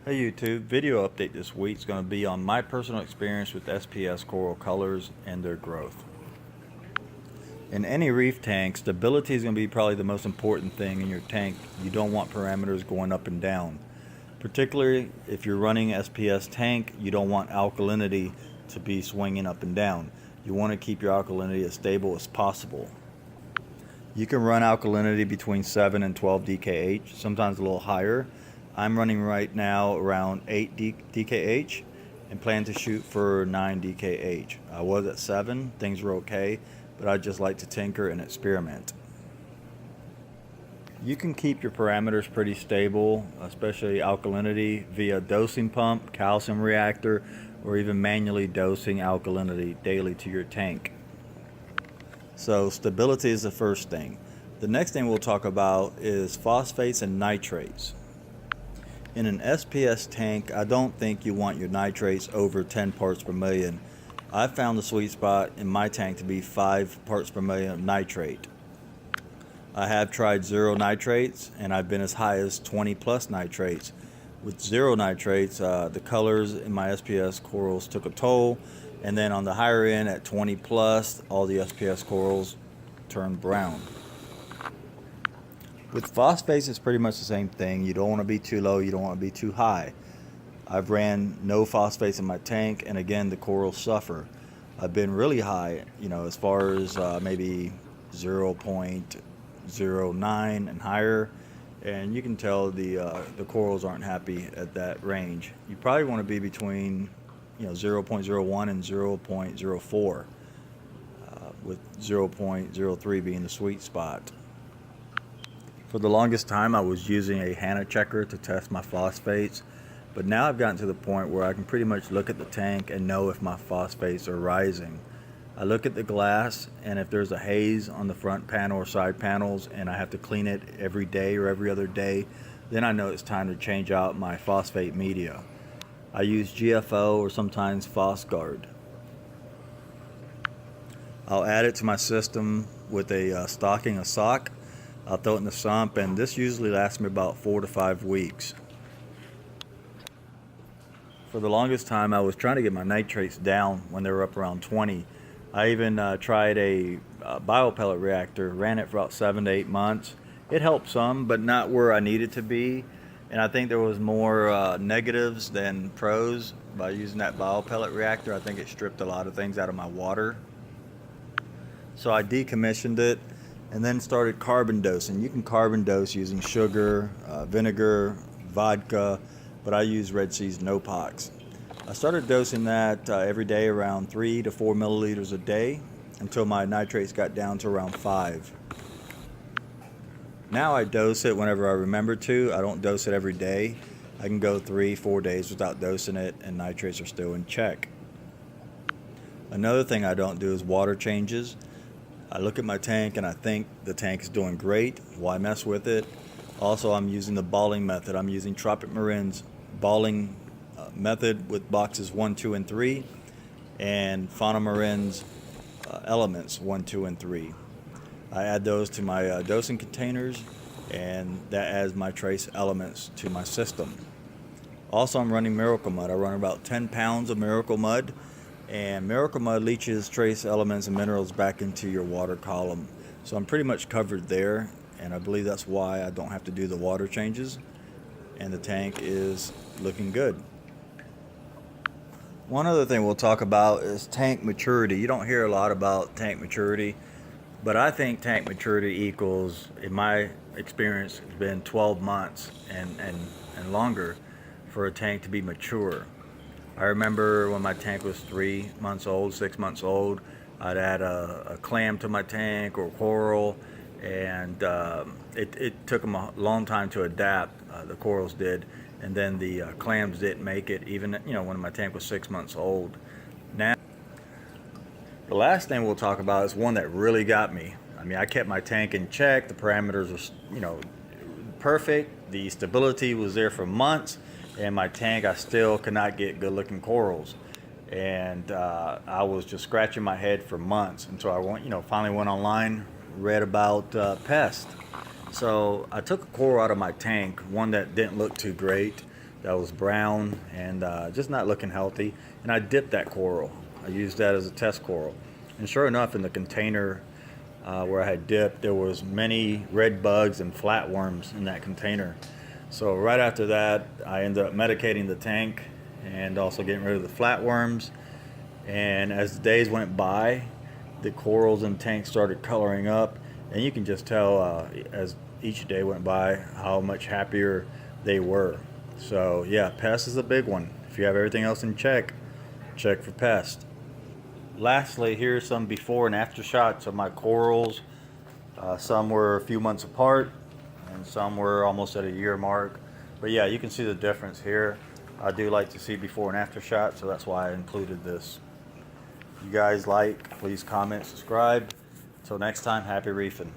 Hey YouTube, video update this week is going to be on my personal experience with SPS coral colors and their growth. In any reef tank, stability is going to be probably the most important thing in your tank. You don't want parameters going up and down. Particularly if you're running SPS tank, you don't want alkalinity to be swinging up and down. You want to keep your alkalinity as stable as possible. You can run alkalinity between 7 and 12 DKH, sometimes a little higher. I'm running right now around 8 DKH and plan to shoot for 9 DKH. I was at 7, things were okay, but I just like to tinker and experiment. You can keep your parameters pretty stable, especially alkalinity, via dosing pump, calcium reactor, or even manually dosing alkalinity daily to your tank. So stability is the first thing. The next thing we'll talk about is phosphates and nitrates. In an SPS tank, I don't think you want your nitrates over 10 parts per million. I found the sweet spot in my tank to be 5 parts per million of nitrate. I have tried 0 nitrates, and I've been as high as 20 plus nitrates. With 0 nitrates, the colors in my SPS corals took a toll, and then on the higher end at 20 plus, all the SPS corals turned brown. With phosphates, it's pretty much the same thing. You don't want to be too low, you don't want to be too high. I've ran no phosphates in my tank, and again, the corals suffer. I've been really high, as far as maybe 0.09 and higher, and you can tell the corals aren't happy at that range. You probably want to be between 0.01 and 0.04, with 0.03 being the sweet spot. For the longest time, I was using a Hana checker to test my phosphates, but now I've gotten to the point where I can pretty much look at the tank and know if my phosphates are rising. I look at the glass, and if there's a haze on the front panel or side panels and I have to clean it every day or every other day, then I know it's time to change out my phosphate media. I use GFO or sometimes PhosGuard. I'll add it to my system with a stocking of sock. I'll throw it in the sump, and this usually lasts me about 4 to 5 weeks. For the longest time, I was trying to get my nitrates down when they were up around 20. I even tried a biopellet reactor, ran it for about 7 to 8 months. It helped some, but not where I needed to be. And I think there was more negatives than pros by using that biopellet reactor. I think it stripped a lot of things out of my water. So I decommissioned it and then started carbon dosing. You can carbon dose using sugar, vinegar, vodka, but I use Red Sea's Nopox. I started dosing that every day around 3 to 4 milliliters a day until my nitrates got down to around 5. Now I dose it whenever I remember to. I don't dose it every day. I can go 3-4 days without dosing it and nitrates are still in check. Another thing I don't do is water changes. I look at my tank and I think the tank is doing great. Why mess with it? Also, I'm using the balling method. I'm using Tropic Marin's balling method with boxes 1, 2, and 3, and Fauna Marin's elements 1, 2, and 3. I add those to my dosing containers, and that adds my trace elements to my system. Also, I'm running Miracle Mud. I run about 10 pounds of Miracle Mud, and Miracle Mud leaches trace elements and minerals back into your water column. So I'm pretty much covered there, and I believe that's why I don't have to do the water changes, and the tank is looking good. One other thing we'll talk about is tank maturity. You don't hear a lot about tank maturity, but I think tank maturity equals, in my experience, it's been 12 months and longer for a tank to be mature. I remember when my tank was 3 months old, 6 months old, I'd add a clam to my tank or coral, and it took them a long time to adapt. The corals did, and then the clams didn't make it, even when my tank was 6 months old. Now, the last thing we'll talk about is one that really got me. I kept my tank in check. The parameters were, perfect. The stability was there for months. In my tank, I still could not get good-looking corals, and I was just scratching my head for months until I finally went online, read about pest. So I took a coral out of my tank, one that didn't look too great, that was brown and just not looking healthy. And I dipped that coral. I used that as a test coral. And sure enough, in the container where I had dipped, there was many red bugs and flatworms in that container. So right after that, I ended up medicating the tank and also getting rid of the flatworms. And as the days went by, the corals in the tank started coloring up, and you can just tell as each day went by how much happier they were. So yeah, pest is a big one. If you have everything else in check, check for pest. Lastly, here's some before and after shots of my corals. Some were a few months apart and some were almost at a year mark. But yeah, you can see the difference here. I do like to see before and after shots, so that's why I included this. You guys like, please comment, subscribe. Until next time, happy reefing.